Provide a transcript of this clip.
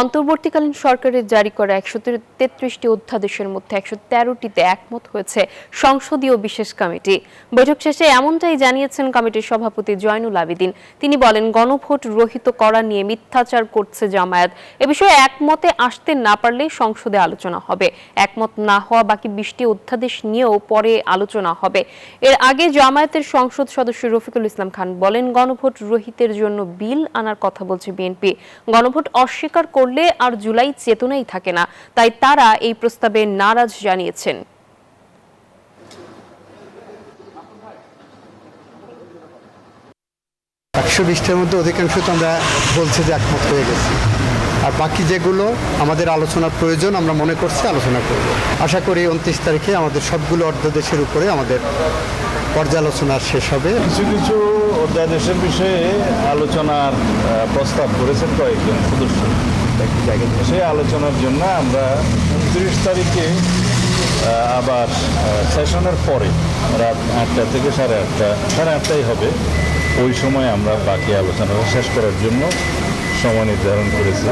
অন্তর্বর্তীকালীন সরকারের জারি করা ১৩৩টি অধ্যাদেশের মধ্যে ১১৩টিতে একমত হয়েছে সংসদীয় বিশেষ কমিটি। বৈঠক শেষে এমনটাই জানিয়েছেন কমিটির সভাপতি জয়নুল আবেদিন। তিনি বলেন, গণভোট রহিত করা নিয়ে মিথ্যাচার করছে জামায়াত। এ বিষয়ে একমতে আসতে না পারলে সংসদে আলোচনা হবে। একমত না হওয়া বাকি ২০টি অধ্যাদেশ নিয়েও পরে আলোচনা হবে। এর আগে জামায়াতের সংসদ সদস্য রফিকুল ইসলাম খান বলেন, গণভোট রহিতের জন্য বিল আনার কথা বলছে বিএনপি। গণভোট অস্বীকার করলে আর জুলাই চেতনাই থাকে না, তাই তারা এই প্রস্তাবে নারাজ জানিয়েছেন। ১২০টার মধ্যে অধিকাংশ তো আমরা বলছি যে একমত হয়ে গেছি, আর বাকি যেগুলো আমাদের আলোচনার প্রয়োজন আমরা মনে করছি আলোচনা করব। আশা করি ২৯ তারিখে আমাদের সবগুলো অধ্যাদেশের উপরে আমাদের পর্যালোচনা শেষ হবে। কিছু কিছু অধ্যাদেশের বিষয়ে আলোচনার প্রস্তাব করেছেন কয়েকজন সদস্য। সেই আলোচনার জন্য আমরা ২৯ তারিখে আবার সেশনের পরে রাত ৮টা থেকে ৮:৩০ হবে, ওই সময় আমরা বাকি আলোচনাটা শেষ করার জন্য সময় নির্ধারণ করেছি।